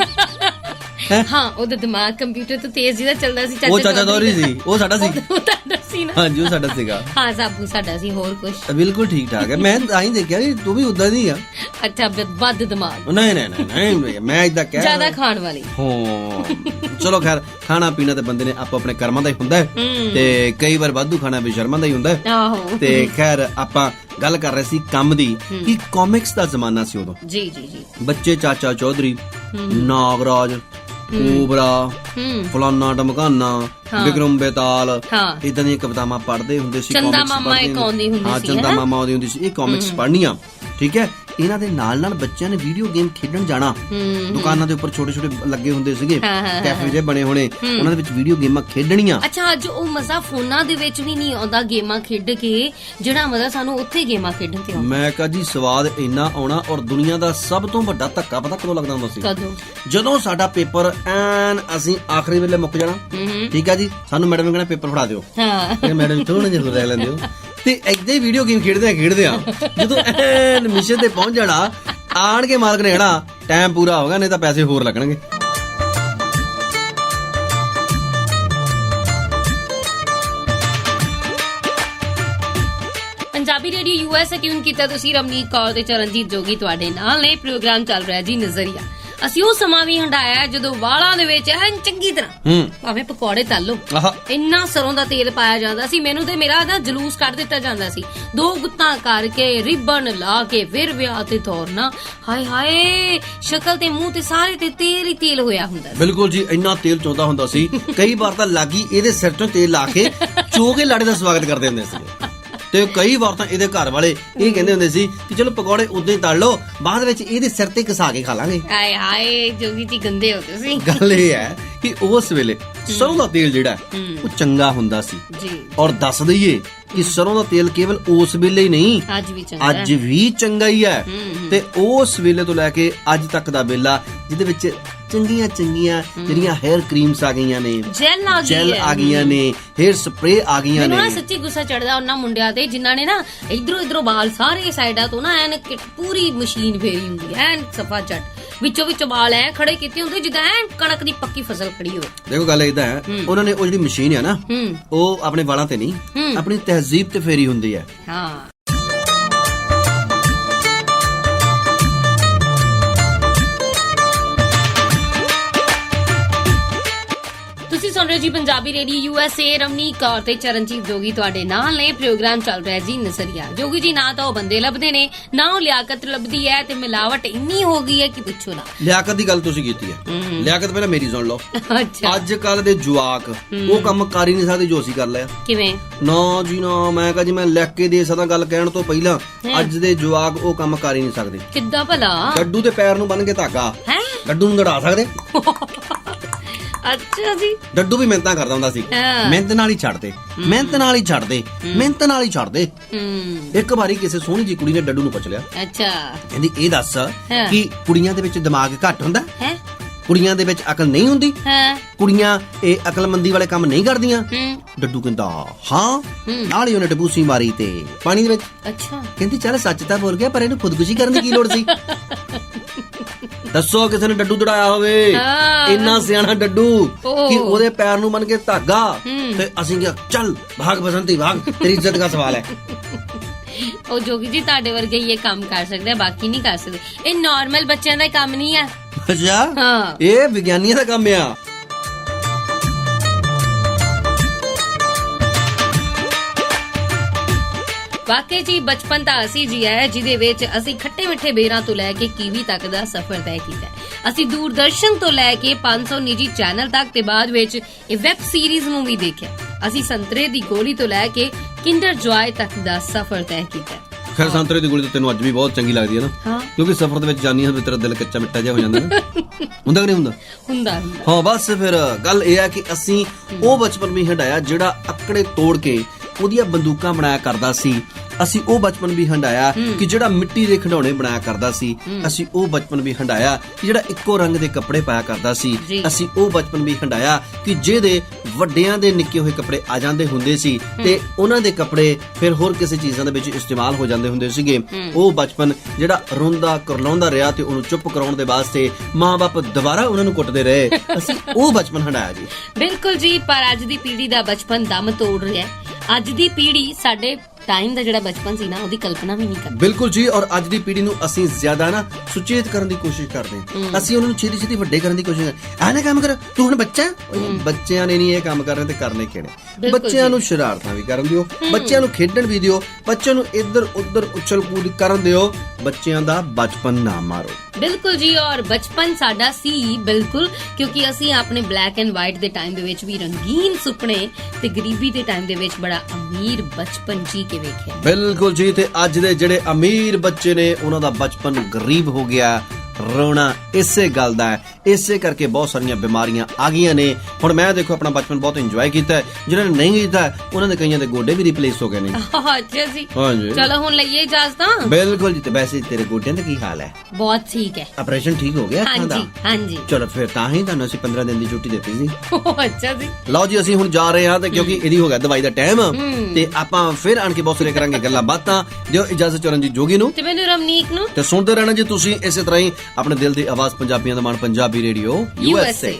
ਹਾਂ, ਉਹਦਾ ਦਿਮਾਗ ਕੰਪਿਊਟਰ ਤੋਂ ਤੇਜ਼ ਜਿਹਦਾ ਚੱਲਦਾ ਸੀ। ਉਹ ਚਾਚਾ ਚੌਧਰੀ ਸੀ, ਉਹ ਸਾਡਾ ਸੀ। ਹਾਂਜੀ, ਉਹ ਸਾਡਾ ਸੀਗਾ। ਹਾਂ, ਸਾਬੂ ਸਾਡਾ ਸੀ। ਹੋਰ ਕੁਝ? ਬਿਲਕੁਲ ਠੀਕ ਠਾਕ ਹੈ। ਮੈਂ ਤਾਂ ਹੀ ਦੇਖਿਆ ਕਿ ਤੂੰ ਵੀ ਉਦਾਂ ਦੀ ਆ। ਅੱਛਾ, ਵੱਧ ਦਿਮਾਗ? ਨਹੀਂ, ਮੈਂ ਇਦਾਂ ਕਹਿ ਜ਼ਿਆਦਾ ਖਾਣ ਵਾਲੀ। ਹਾਂ ਚਲੋ ਖੈਰ, ਖਾਣਾ ਪੀਣਾ ਤੇ ਬੰਦੇ ਨੇ ਆਪੋ ਆਪਣੇ ਕਰਮਾਂ ਦਾ ਹੀ ਹੁੰਦਾ ਹੈ ਤੇ ਕਈ ਵਾਰ ਵਾਧੂ ਖਾਣਾ ਵੀ ਸ਼ਰਮਾਂ ਦਾ ਹੀ ਹੁੰਦਾ ਹੈ। ਆਹੋ। ਤੇ ਖੈਰ ਆਪਾਂ ਗੱਲ ਕਰ ਰਹੇ ਸੀ ਕੰਮ ਦੀ ਕਿ ਕਾਮਿਕਸ ਦਾ ਜ਼ਮਾਨਾ ਸੀ ਉਦੋਂ। ਜੀ। ਬੱਚੇ ਚਾਚਾ ਚੌਧਰੀ, ਨਾਗਰਾਜ, ਕੋਬਰਾ, ਫਲਾਨਾ ਟਮਕਾਨਾ, ਵਿਕਰਮ ਬੇਤਾਲ, ਇਦਾਂ ਦੀਆਂ ਕਵਿਤਾਵਾਂ ਪੜ੍ਹਦੇ ਹੁੰਦੇ ਸੀ। ਚੰਦਾ ਮਾਮਾ ਇੱਕ ਆਉਂਦੀ ਹੁੰਦੀ ਸੀ। ਹਾਂ, ਚੰਦਾ ਮਾਮਾ ਆਉਂਦੀ ਹੁੰਦੀ ਸੀ। ਇਹ ਕਾਮਿਕਸ ਪੜ੍ਹਨੀਆਂ, ਠੀਕ ਹੈ। ਇਹਨਾਂ ਦੇ ਨਾਲ ਨਾਲ ਬੱਚਿਆਂ ਨੇ ਵੀਡੀਓ ਗੇਮ ਖੇਡਣ ਜਾਣਾ। ਦੁਕਾਨਾਂ ਦੇ ਉੱਪਰ ਛੋਟੇ ਛੋਟੇ ਲੱਗੇ ਹੁੰਦੇ ਸੀਗੇ, ਕੈਫੇ ਜਿਹੇ ਬਣੇ ਹੋਣੇ, ਉਹਨਾਂ ਦੇ ਵਿੱਚ ਵੀਡੀਓ ਗੇਮਾਂ ਖੇਡਣੀਆਂ। ਅੱਛਾ, ਅੱਜ ਉਹ ਮਜ਼ਾ ਫੋਨਾਂ ਦੇ ਵਿੱਚ ਵੀ ਨਹੀਂ ਆਉਂਦਾ ਗੇਮਾਂ ਖੇਡ ਕੇ, ਜਿਹੜਾ ਮਜ਼ਾ ਸਾਨੂੰ ਉੱਥੇ ਗੇਮਾਂ ਖੇਡਣ ਤੇ ਆਉਂਦਾ। ਮੈਂ ਕਹਾਂ ਜੀ ਸਵਾਦ ਇੰਨਾ ਆਉਣਾ। ਔਰ ਦੁਨੀਆ ਦਾ ਸਭ ਤੋਂ ਵੱਡਾ ਧੱਕਾ ਪਤਾ ਕਦੋਂ ਲੱਗਦਾ ਹੁੰਦਾ ਸੀ? ਕਦੋਂ? ਜਦੋਂ ਸਾਡਾ ਪੇਪਰ ਐਨ ਅਸੀਂ ਆਖਰੀ ਵੇਲੇ ਮੁੱਕ ਜਾਣਾ, ਠੀਕ ਹੈ ਜੀ, ਸਾਨੂੰ ਮੈਡਮ ਨੇ ਕਹਿਣਾ ਪੇਪਰ ਫੜਾ ਦਿਓ। ਫਿਰ ਮੈਡਮ ਥੋੜਾ ਜਿਹਾ ਰਹਿ ਲੈਂਦੇ ਹੋ ਤੇ ਏਦਾਂ ਹੀ ਵੀਡੀਓ ਗੇਮ ਖੇਡਦੇ ਆ ਜਦੋਂ ਐਨ ਮਿਸ਼ਨ ਤੇ ਪਹੁੰਚ ਜਾਣਾ, ਆਣ ਕੇ ਮਾਲਕ ਨੇ ਕਹਿਣਾ ਟਾਈਮ ਪੂਰਾ ਹੋ ਗਿਆ, ਨਹੀਂ ਤਾਂ ਪੈਸੇ ਹੋਰ ਲੱਗਣਗੇ। ਪੰਜਾਬੀ ਰੇਡੀਓ ਯੂਐਸਏ ਟਿਊਨ ਕੀਤਾ ਤੁਸੀਂ। ਰਮਨੀਕ ਕੌਰ ਤੇ ਚਰਨਜੀਤ ਜੋਗੀ ਤੁਹਾਡੇ ਨਾਲ ਨੇ। ਪ੍ਰੋਗਰਾਮ ਚੱਲ ਰਿਹਾ ਜੀ ਨਜ਼ਰੀਆ। ਅਸੀਂ ਉਹ ਸਮਾਂ ਵੀ ਹੰਡਾਇਆ ਜਦੋਂ ਵਾਲਾਂ ਦੇ ਵਿੱਚ ਐਨ ਚੰਗੀ ਤਰ੍ਹਾਂ ਭਾਵੇਂ ਪਕੌੜੇ ਤਲ ਲੋ, ਇੰਨਾ ਸਰੋਂ ਦਾ ਤੇਲ ਪਾਇਆ ਜਾਂਦਾ ਸੀ। ਮੈਨੂੰ ਤੇ ਮੇਰਾ ਨਾ ਜਲੂਸ ਕੱਢ ਦਿੱਤਾ ਜਾਂਦਾ ਸੀ। 2 ਗੁੱਤਾਂ ਕਰਕੇ ਰਿਬਨ ਲਾ ਕੇ ਫਿਰ ਵਿਆਹ ਤੇ ਤੋਰਨਾ। ਹਾਏ ਹਾਏ, ਸ਼ਕਲ ਤੇ ਮੂੰਹ ਤੇ ਸਾਰੇ ਤੇ ਤੇਲ ਹੀ ਤੇਲ ਹੋਇਆ ਹੁੰਦਾ ਸੀ। ਬਿਲਕੁਲ ਜੀ, ਇੰਨਾ ਤੇਲ ਚੋਂਦਾ ਹੁੰਦਾ ਸੀ। ਕਈ ਵਾਰ ਤਾਂ ਲਾਗੀ ਇਹਦੇ ਸਿਰ ਤੋਂ ਤੇਲ ਲਾ ਕੇ ਚੋ ਕੇ ਲਾੜੇ ਦਾ ਸਵਾਗਤ ਕਰਦੇ ਹੁੰਦੇ ਸੀ। ਤੇ ਕਈ ਵਾਰ ਤਾਂ ਇਹਦੇ ਘਰ ਵਾਲੇ ਇਹ ਕਹਿੰਦੇ ਹੁੰਦੇ ਸੀ ਕਿ ਚਲੋ ਪਕੌੜੇ ਉਦਾਂ ਹੀ ਤਲ ਲਓ, ਬਾਅਦ ਵਿੱਚ ਇਹਦੇ ਸਿਰ ਤੇ ਘਸਾ ਕੇ ਖਾ ਲਾਂਗੇ। ਹਾਏ ਹਾਏ, ਜੋਗੀ ਜੀ ਗੰਦੇ ਹੋ ਤੁਸੀਂ। ਗੱਲ ਇਹ ਹੈ ਕਿ ਉਸ ਵੇਲੇ ਸਰੋਂ ਦਾ ਤੇਲ ਜਿਹੜਾ ਉਹ ਚੰਗਾ ਹੁੰਦਾ ਸੀ। ਜੀ। ਔਰ ਦੱਸ ਦਈਏ ਕਿ ਸਰੋਂ ਦਾ ਤੇਲ ਕੇਵਲ ਉਸ ਵੇਲੇ ਹੀ ਨਹੀਂ, ਅੱਜ ਵੀ ਚੰਗਾ ਅੱਜ ਵੀ ਚੰਗਾ ਹੀ ਹੈ। ਤੇ ਉਸ ਵੇਲੇ ਤੋਂ ਲੈ ਕੇ ਅੱਜ ਤੱਕ ਦਾ ਵੇਲਾ ਜਿਹਦੇ ਵਿੱਚ ਚੰਗੀਆਂ ਜਿਹੜੀਆਂ ਹੈਅਰ ਕਰੀਮਸ ਆ ਗਈਆਂ ਨੇ, ਜੈਲ ਆ ਗਈਆਂ ਨੇ, ਹੈਅਰ ਸਪਰੇ ਆ ਗਈਆਂ ਮੈਨੂੰ ਨਾ ਨੇ। ਸੱਚੀ ਗੁੱਸਾ ਚੜਦਾ ਉਹਨਾਂ ਮੁੰਡਿਆਂ ਤੇ ਜਿਨ੍ਹਾਂ ਨੇ ਨਾ ਇਧਰੋਂ ਵਾਲ ਸਾਰੇ ਸਾਈਡਾਂ ਤੋਂ ਨਾ ਐਨ ਪੂਰੀ ਮਸ਼ੀਨ ਫੇਰੀ ਹੁੰਦੀ ਐ, ਐਨ ਸਫਾ ਚੱਟ ਵਿੱਚੋਂ ਵਾਲ ਐ ਖੜੇ ਕੀਤੇ ਹੁੰਦੇ ਜਿੱਦਾਂ ਐਨ ਕਣਕ ਦੀ ਪੱਕੀ ਫਸਲ ਖੜੀ ਹੋਵੇ। ਦੇਖੋ ਗੱਲ ਇਦਾਂ ਹੈ, ਉਹਨਾਂ ਨੇ ਉਹ ਜਿਹੜੀ ਮਸ਼ੀਨ ਹੈ ਨਾ, ਉਹ ਆਪਣੇ ਵਾਲਾਂ ਤੇ ਨਹੀਂ, ਆਪਣੀ ਤਹਿਜ਼ੀਬ ਤੇ ਫੇਰੀ ਹੁੰਦੀ ਹੈ। ਹਾਂ ਤੁਸੀਂ ਸੁਣ ਰਹੇ ਜੀ ਪੰਜਾਬੀ ਰੇਡੀਓ USA। ਰਮਨੀਕ ਕੌਰ ਤੇ ਚਰਨਜੀਤ ਜੋਗੀ ਤੁਹਾਡੇ ਨਾਲ ਨੇ। ਪ੍ਰੋਗਰਾਮ ਚੱਲ ਰਿਹਾ ਜੀ ਨਜ਼ਰੀਆ। ਜੋਗੀ ਜੀ ਨਾ ਤਾਂ ਉਹ ਬੰਦੇ ਲੱਭਦੇ ਨੇ, ਨਾ ਉਹ ਲਿਆਕਤ ਲੱਭਦੀ ਹੈ, ਤੇ ਮਿਲਾਵਟ ਇੰਨੀ ਹੋ ਗਈ ਹੈ ਕਿ ਪੁੱਛੋ ਨਾ। ਲਿਆਕਤ ਦੀ ਗੱਲ ਤੁਸੀਂ ਕੀਤੀ ਹੈ, ਲਿਆਕਤ ਪਹਿਲਾਂ ਮੇਰੀ ਸੁਣ ਲਓ। ਅੱਛਾ, ਅੱਜ ਕੱਲ ਦੇ ਜਵਾਕ ਉਹ ਕੰਮ ਕਰ ਹੀ ਨਹੀਂ ਸਕਦੇ ਜੋ ਅਸੀਂ ਕਰ ਲਿਆ। ਕਿਵੇਂ? ਨਾ ਜੀ ਨਾ, ਮੈਂ ਕਹਾਂ ਜੀ ਮੈਂ ਲਿਖ ਕੇ ਦੇ ਸਕਦਾ ਗੱਲ ਕਹਿਣ ਤੋਂ ਪਹਿਲਾਂ। ਅੱਜ ਦੇ ਜਵਾਕ ਉਹ ਕੰਮ ਕਰ ਹੀ ਨਹੀਂ ਸਕਦੇ। ਕਿੱਦਾਂ ਭਲਾ? ਡੱਡੂ ਦੇ ਪੈਰ ਨੂੰ ਬੰਨ ਕੇ ਧਾਗਾ, ਹੈ ਡੱਡੂ ਨੂੰ ਲੜਾ ਸਕਦੇ। ਅੱਛਾ ਜੀ। ਡੱਡੂ ਵੀ ਮਿਹਨਤਾਂ ਕਰਦਾ ਹੁੰਦਾ ਸੀ, ਮਿਹਨਤ ਨਾਲ ਹੀ ਛੱਡਦੇ, ਮਿਹਨਤ ਨਾਲ ਹੀ ਛੱਡਦੇ, ਮਿਹਨਤ ਨਾਲ ਹੀ ਛੱਡਦੇ। ਇੱਕ ਵਾਰੀ ਕਿਸੇ ਸੋਹਣੀ ਜੀ ਕੁੜੀ ਨੇ ਡੱਡੂ ਨੂੰ ਪੁੱਛ ਲਿਆ, ਅੱਛਾ ਕਹਿੰਦੀ ਇਹ ਦੱਸ ਕਿ ਕੁੜੀਆਂ ਦੇ ਵਿੱਚ ਦਿਮਾਗ ਘੱਟ ਹੁੰਦਾ ਹੈ, ਕੁੜੀਆਂ ਦੇ ਵਿੱਚ ਅਕਲ ਨਹੀਂ ਹੁੰਦੀ, ਹੈ ਕੁੜੀਆਂ ਇਹ ਅਕਲਮੰਦੀ ਵਾਲੇ ਕੰਮ ਨਹੀਂ ਕਰਦੀਆਂ? ਡੱਡੂ ਕਹਿੰਦਾ ਹਾਂ, ਨਾਲ ਹੀ ਉਹਨੇ ਡਬੂਸੀ ਮਾਰੀ ਤੇ ਪਾਣੀ ਦੇ ਵਿੱਚ। ਅੱਛਾ, ਕਹਿੰਦੀ ਚੱਲ ਸੱਚ ਤਾਂ ਬੋਲ ਗਿਆ, ਪਰ ਇਹਨੂੰ ਖੁਦਕੁਸ਼ੀ ਕਰਨ ਦੀ ਕੀ ਲੋੜ ਸੀ? ਦੱਸੋ ਕਿਸੇ ਨੇ ਡੱਡੂ ਦੜਾਇਆ ਹੋਵੇ, ਇੰਨਾ ਸਿਆਣਾ ਡੱਡੂ ਕਿ ਉਹਦੇ ਪੈਰ ਨੂੰ ਬੰਨ ਕੇ ਧਾਗਾ, ਤੇ ਅਸੀਂ ਕਿਹਾ ਚੱਲ ਭਾਗ ਬਸੰਤੀ ਭਾਗ, ਤੇਰੀ ਇੱਜ਼ਤ ਦਾ ਸਵਾਲ ਹੈ। ਉਹ ਜੋਗੀ ਜੀ ਤੁਹਾਡੇ ਵਰਗੇ ਹੀ ਇਹ ਕੰਮ ਕਰ ਸਕਦੇ ਆ, ਬਾਕੀ ਨਹੀਂ ਕਰ ਸਕਦੇ। ਇਹ ਨਾਰਮਲ ਬੱਚਿਆਂ ਦਾ ਕੰਮ ਨਹੀਂ ਆ। ਅੱਛਾ, ਹਾਂ, ਇਹ ਵਿਗਿਆਨੀਆਂ ਦਾ ਕੰਮ ਆ। ਵਾਕਈ ਜੀ ਬਚਪਨ ਤਾਂ ਅਸੀਂ ਜੀ ਹੈ ਜਿਹਦੇ ਵਿੱਚ ਅਸੀਂ ਖੱਟੇ ਮਿੱਠੇ ਬੇਰਾਂ ਤੋਂ ਲੈ ਕੇ ਕੀਵੀ ਤੱਕ ਦਾ ਸਫ਼ਰ ਤੈਅ ਕੀਤਾ ਹੈ। ਅਸੀਂ ਦੂਰਦਰਸ਼ਨ ਤੋਂ ਲੈ ਕੇ 500 ਨਿੱਜੀ ਚੈਨਲ ਤੱਕ ਤੇ ਬਾਅਦ ਵਿੱਚ ਇਹ ਵੈਬ ਸੀਰੀਜ਼ ਨੂੰ ਵੀ ਦੇਖਿਆ। ਅਸੀਂ ਸੰਤਰੇ ਦੀ ਗੋਲੀ ਤੋਂ ਲੈ ਕੇ ਕਿੰਡਰ ਜॉय ਤੱਕ ਦਾ ਸਫ਼ਰ ਤੈਅ ਕੀਤਾ ਹੈ। ਖੈਰ ਸੰਤਰੇ ਦੀ ਗੋਲੀ ਤਾਂ ਤੈਨੂੰ ਅੱਜ ਵੀ ਬਹੁਤ ਚੰਗੀ ਲੱਗਦੀ ਹੈ ਨਾ? ਹਾਂ, ਕਿਉਂਕਿ ਸਫ਼ਰ ਦੇ ਵਿੱਚ ਜਾਨੀ ਹਾਂ, ਤੇਰਾ ਦਿਲ ਕੱਚਾ ਮਿੱਠਾ ਜਿਹਾ ਹੋ ਜਾਂਦਾ ਨਾ। ਹੁੰਦਾ ਕਿ ਨਹੀਂ ਹੁੰਦਾ? ਹੁੰਦਾ। ਹਾਂ, ਬਸ ਫਿਰ ਗੱਲ ਇਹ ਹੈ ਕਿ ਅਸੀਂ ਉਹ ਬਚਪਨ ਵੀ ਹੰਡਾਇਆ ਜਿਹੜਾ ਅਕੜੇ ਤੋੜ ਕੇ ਉਹਦੀਆਂ ਬੰਦੂਕਾਂ ਬਣਾਇਆ ਕਰਦਾ ਸੀ। ਅਸੀਂ ਉਹ ਬਚਪਨ ਵੀ ਹੰਡਾਇਆ ਕਿ ਜਿਹੜਾ ਮਿੱਟੀ ਦੇ ਖਿਡੌਣੇ ਬਣਾਇਆ ਕਰਦਾ ਸੀ। ਅਸੀਂ ਉਹ ਬਚਪਨ ਵੀ ਹੰਡਾਇਆ ਕਿ ਜਿਹੜਾ ਇੱਕੋ ਰੰਗ ਦੇ ਕੱਪੜੇ ਪਾਇਆ ਕਰਦਾ ਸੀ। ਅਸੀਂ ਉਹ ਬਚਪਨ ਵੀ ਹੰਡਾਇਆ ਕਿ ਜਿਹਦੇ ਵੱਡਿਆਂ ਦੇ ਨਿੱਕੇ ਹੋਏ ਕੱਪੜੇ ਆ ਜਾਂਦੇ ਹੁੰਦੇ ਸੀ ਤੇ ਉਹਨਾਂ ਦੇ ਕੱਪੜੇ ਫਿਰ ਹੋਰ ਕਿਸੇ ਚੀਜ਼ਾਂ ਦੇ ਵਿੱਚ ਇਸਤੇਮਾਲ ਹੋ ਜਾਂਦੇ ਹੁੰਦੇ ਸੀਗੇ। ਉਹ ਬਚਪਨ ਜਿਹੜਾ ਰੋਂਦਾ ਕਰਲਾਉਂਦਾ ਰਿਹਾ ਤੇ ਉਹਨੂੰ ਚੁੱਪ ਕਰਾਉਣ ਦੇ ਵਾਸਤੇ ਮਾਂ-ਬਾਪ ਦੁਬਾਰਾ ਉਹਨਾਂ ਨੂੰ ਕੁੱਟਦੇ ਰਹੇ। ਅਸੀਂ ਉਹ ਬਚਪਨ ਹੰਡਾਇਆ ਜੀ। ਬਿਲਕੁਲ ਜੀ, ਪਰ ਅੱਜ ਦੀ ਪੀੜ੍ਹੀ ਦਾ ਬਚਪਨ ਦਮ ਤੋੜ ਰਿਹਾ ਹੈ। ਅੱਜ ਦੀ ਪੀੜ੍ਹੀ ਸਾਡੇ ਟਾਈਮ ਦਾ ਜਿਹੜਾ ਬਚਪਨ ਸੀ ਨਾ, ਉਹਦੀ ਕਲਪਨਾ ਵੀ ਨਹੀਂ ਕਰਦੀ। ਬਿਲਕੁਲ ਜੀ, ਔਰ ਅੱਜ ਦੀ ਪੀੜ੍ਹੀ ਨੂੰ ਅਸੀਂ ਜ਼ਿਆਦਾ ਨਾ ਸੁਚੇਤ ਕਰਨ ਦੀ ਕੋਸ਼ਿਸ਼ ਕਰਦੇ ਹਾਂ। ਅਸੀਂ ਉਹਨਾਂ ਨੂੰ ਛੇਤੀ ਵੱਡੇ ਕਰਨ ਦੀ ਕੋਸ਼ਿਸ਼ ਕਰਦੇ। ਆਹ ਨਾ ਕੰਮ ਕਰ, ਤੂੰ ਹੁਣ ਬੱਚਾ। ਬੱਚਿਆਂ ਨੇ ਨਹੀਂ ਇਹ ਕੰਮ ਕਰਨੇ ਤੇ ਕਰਨੇ ਕਿਹੜੇ? ਬੱਚਿਆਂ ਨੂੰ ਸ਼ਰਾਰਤਾਂ ਵੀ ਕਰਨ ਦਿਓ, ਬੱਚਿਆਂ ਨੂੰ ਖੇਡਣ ਵੀ ਦਿਓ, ਬੱਚਿਆਂ ਨੂੰ ਇੱਧਰ ਉੱਧਰ ਉਛਲ ਕੂਦ ਕਰਨ ਦਿਓ। ਬੱਚਿਆਂ ਦਾ ਬਚਪਨ ਨਾ ਮਾਰੋ। ਬਿਲਕੁਲ ਜੀ, ਔਰ ਬਚਪਨ ਸਾਡਾ ਸੀ ਬਿਲਕੁਲ, ਕਿਉਂਕਿ ਅਸੀਂ ਆਪਣੇ ਬਲੈਕ ਐਂਡ ਵਾਈਟ ਦੇ ਟਾਈਮ ਦੇ ਵਿੱਚ ਵੀ ਰੰਗੀਨ ਸੁਪਨੇ ਤੇ ਗਰੀਬੀ ਦੇ ਟਾਈਮ ਦੇ ਵਿੱਚ ਬੜਾ ਅਮੀਰ ਬਚਪਨ ਜੀ ਕੇ ਵੇਖਿਆ। ਬਿਲਕੁਲ ਜੀ, ਤੇ ਅੱਜ ਦੇ ਜਿਹੜੇ ਅਮੀਰ ਬੱਚੇ ਨੇ ਉਹਨਾਂ ਦਾ ਬਚਪਨ ਗਰੀਬ ਹੋ ਗਿਆ। ਰੋਣਾ ਇਸੇ ਗੱਲ ਦਾ ਹੈ, ਇਸੇ ਕਰਕੇ ਬਹੁਤ ਸਾਰੀਆਂ ਬਿਮਾਰੀਆਂ ਆ ਗਈਆਂ ਨੇ। ਹੁਣ ਮੈਂ ਦੇਖੋ ਆਪਣਾ ਬਚਪਨ ਬਹੁਤ ਇੰਜੋਏ ਕੀਤਾ, ਜਿਹਨਾਂ ਨੇ ਨਹੀਂ ਕੀਤਾ ਉਹਨਾਂ ਦੇ ਕਈਆਂ ਦੇ ਗੋਡੇ ਵੀ ਰਿਪਲੇਸ ਹੋ ਗਏ ਨੇ। ਅੱਛਾ ਜੀ, ਹਾਂਜੀ, ਚਲੋ ਹੁਣ ਲਈਏ ਇਜਾਜ਼ਤਾਂ। ਬਿਲਕੁਲ ਜੀ। ਤੇ ਵੈਸੇ ਤੇਰੇ ਗੋਡਿਆਂ ਦਾ ਕੀ ਹਾਲ ਹੈ? ਬਹੁਤ ਠੀਕ ਹੈ। ਆਪਰੇਸ਼ਨ ਠੀਕ ਹੋ ਗਿਆ ਅੱਖਾਂ ਦਾ? ਹਾਂਜੀ ਹਾਂਜੀ। ਚਲੋ ਫਿਰ ਤਾਂ ਹੀ ਤੁਹਾਨੂੰ ਅਸੀਂ 15 ਦਿਨ ਦੀ ਛੁੱਟੀ ਦਿੱਤੀ ਸੀ। ਅੱਛਾ ਜੀ, ਲਓ ਜੀ, ਅਸੀਂ ਹੁਣ ਜਾ ਰਹੇ ਹਾਂ ਤੇ ਕਿਉਂਕਿ ਇਹਦੀ ਹੋ ਗਿਆ ਦਵਾਈ ਦਾ ਟਾਈਮ, ਤੇ ਆਪਾਂ ਫਿਰ ਆਣ ਕੇ ਬਹੁਤ ਸਾਰੇ ਕਰਾਂਗੇ ਗੱਲਾਂ ਬਾਤਾਂ। ਦਿਓ ਇਜਾਜ਼ਤ ਚਰਨਜੀਤ ਜੋਗੀ ਨੂੰ ਤੇ ਮੈਨੂੰ ਰਮਨੀਕ ਨੂੰ, ਤੇ ਸੁਣਦੇ ਰਹਿਣਾ ਜੀ ਤੁਸੀਂ ਇਸੇ ਤਰ੍ਹਾਂ ਹੀ ਆਪਣੇ ਦਿਲ ਦੀ ਆਵਾਜ਼ ਪੰਜਾਬੀਆਂ ਦਾ ਮਾਣ ਪੰਜਾਬੀ ਰੇਡੀਓ USA।